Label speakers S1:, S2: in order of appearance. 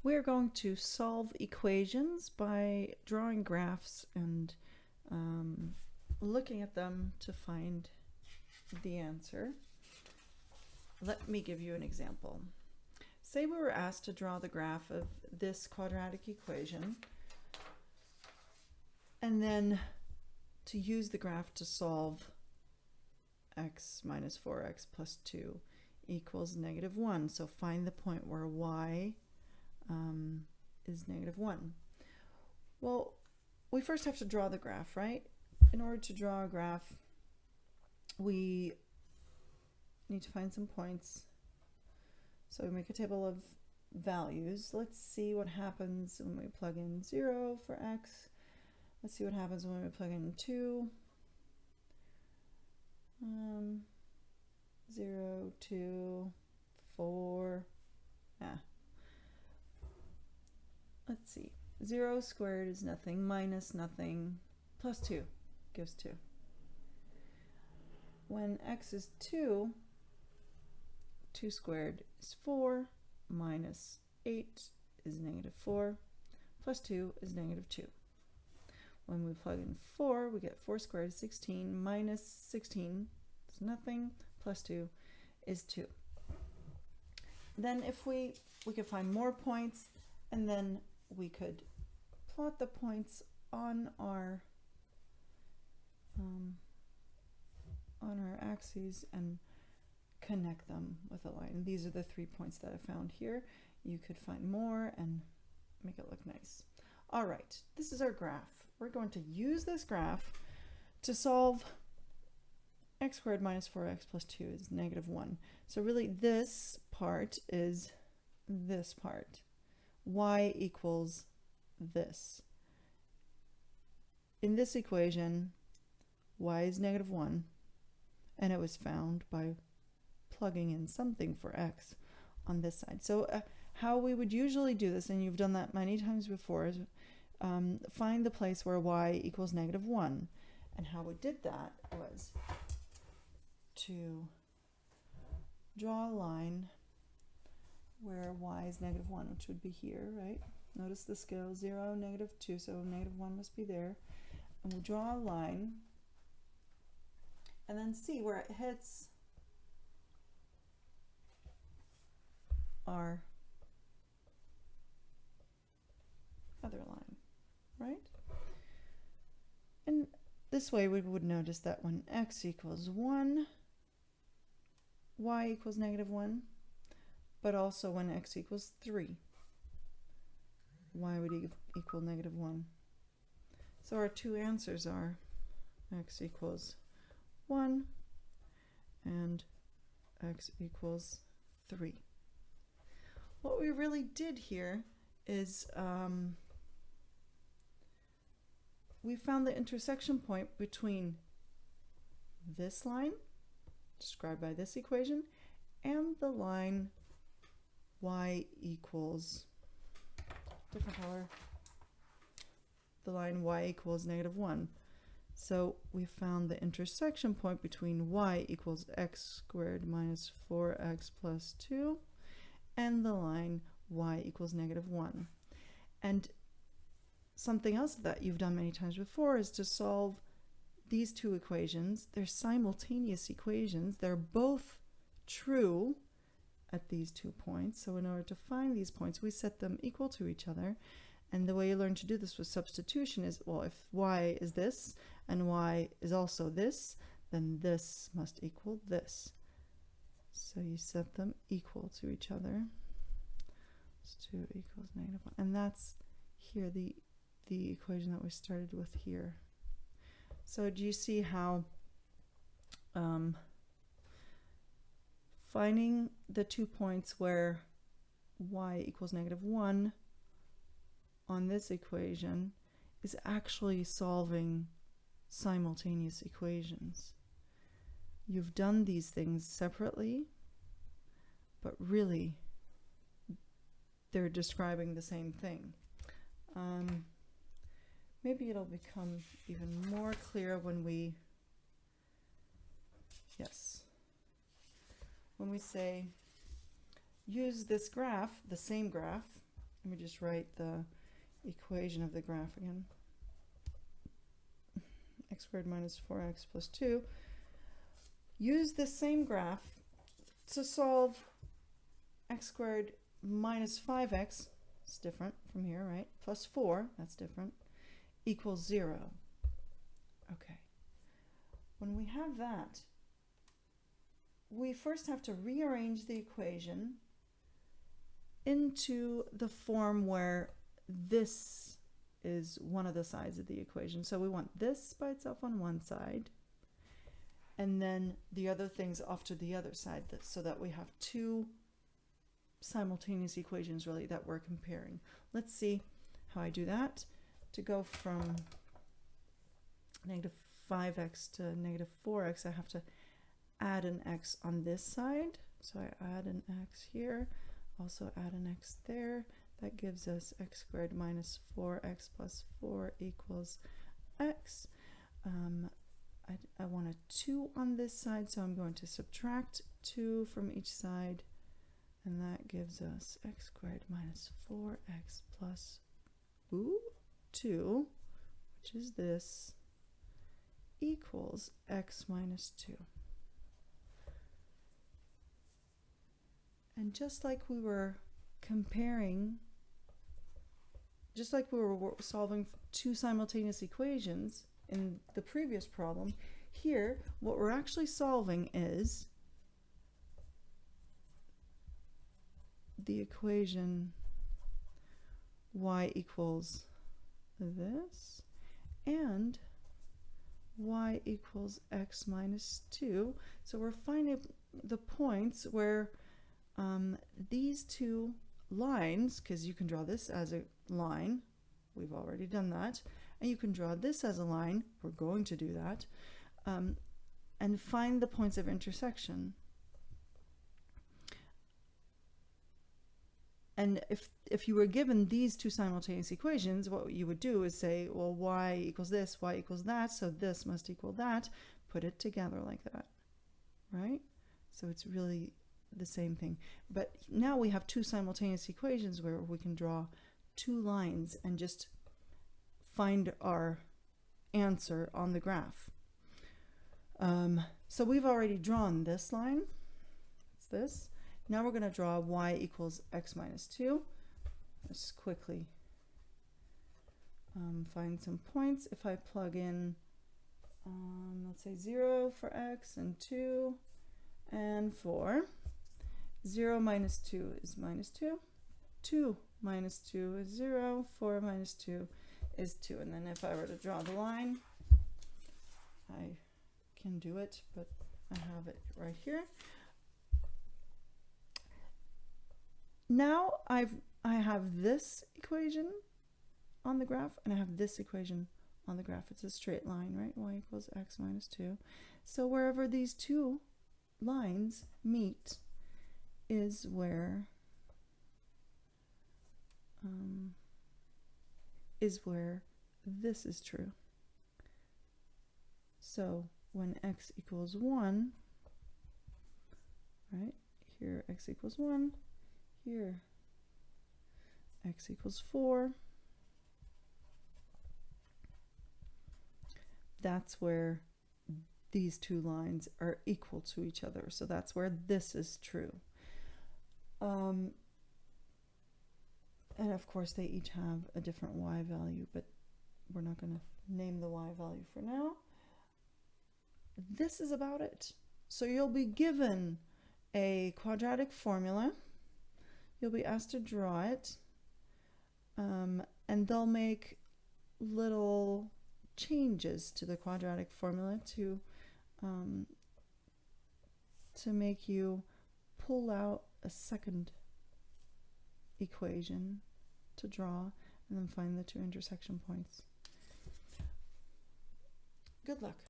S1: we're going to solve equations by drawing graphs and looking at them to find the answer. Let me give you an example. Say we were asked to draw the graph of this quadratic equation and then to use the graph to solve x minus 4x plus 2 equals -1. So find the point where y is -1. Well, we first have to draw the graph, right? In order to draw a graph, we need to find some points. So we make a table of values. Let's see what happens when we plug in 0 for x. Let's see what happens when we plug in 2. 0, 2, 4. Let's see. 0 squared is nothing, minus nothing, plus 2 gives 2. When x is 2, 2 squared is 4, minus 8 is -4, plus 2 is -2. When we plug in 4, we get 4 squared is 16, minus 16 is nothing, plus 2 is 2. Then if we could find more points, and then we could plot the points on our axes and connect them with a line. These are the 3 points that I found here. You could find more and make it look nice. All right, this is our graph. We're going to use this graph to solve x squared minus 4x plus 2 is -1. So really this part is this part. Y equals this. In this equation, y is -1, and it was found by plugging in something for x on this side. So how we would usually do this, and you've done that many times before, is find the place where y equals -1. And how we did that was to draw a line where y is -1, which would be here, right? Notice the scale 0, -2, so -1 must be there. And we'll draw a line and then see where it hits our other line, right? And this way we would notice that when x equals 1, y equals -1, but also when x equals 3, y would equal -1. So our two answers are x equals 1 and x equals 3. What we really did here is we found the intersection point between this line, described by this equation, and the line y equals, different color, the line y equals -1. So we found the intersection point between y equals x squared minus 4x plus 2 and the line y equals -1. And something else that you've done many times before is to solve these two equations. They're simultaneous equations. They're both true at these 2 points. So in order to find these points, we set them equal to each other. And the way you learn to do this with substitution is, well, if y is this and y is also this, then this must equal this. So you set them equal to each other. It's 2 equals -1. And that's here, the equation that we started with here. So do you see how finding the 2 points where y equals -1 on this equation is actually solving simultaneous equations? You've done these things separately, but really they're describing the same thing. Maybe it'll become even more clear when we, when we say use this graph, the same graph, Let me just write the equation of the graph again. X squared minus 4x plus 2. Use the same graph to solve x squared minus 5x, it's different from here, right? Plus 4, that's different, equals 0. Okay. When we have that, we first have to rearrange the equation into the form where this is one of the sides of the equation. So we want this by itself on one side, and then the other things off to the other side, so that we have two simultaneous equations really that we're comparing. Let's see how I do that. To go from negative 5x to negative 4x, I have to add an x on this side. So I add an x here, also add an x there. That gives us x squared minus 4x plus 4 equals x. I want a 2 on this side, so I'm going to subtract 2 from each side, and that gives us x squared minus 4x plus 2, which is this, equals x minus 2. And just like we were comparing, just like we were solving two simultaneous equations in the previous problem, here what we're actually solving is the equation y equals this and y equals x minus 2. So we're finding the points where these two lines, because you can draw this as a line, we've already done that, and you can draw this as a line, we're going to do that, and find the points of intersection. And if you were given these two simultaneous equations, what you would do is say, well, y equals this, y equals that, so this must equal that, put it together like that, right? So it's really the same thing. But now we have two simultaneous equations where we can draw two lines and just find our answer on the graph. So we've already drawn this line. It's this. Now we're going to draw y equals x minus 2. Let's quickly find some points. If I plug in, let's say 0 for x and 2 and 4. 0 minus 2 is minus 2. 2 minus 2 is 0. 4 minus 2 is 2. And then if I were to draw the line, I can do it, but I have it right here. Now I have this equation on the graph, and I have this equation on the graph. It's a straight line, right? Y equals x minus 2. So wherever these two lines meet is where this is true. So when x equals 1, right, here x equals 1, here x equals 4, that's where these two lines are equal to each other. So that's where this is true. And of course they each have a different y value, but we're not going to name the y value for now. This is about it. So you'll be given a quadratic formula. You'll be asked to draw it, and they'll make little changes to the quadratic formula to make you pull out a second equation to draw and then find the two intersection points. Good luck.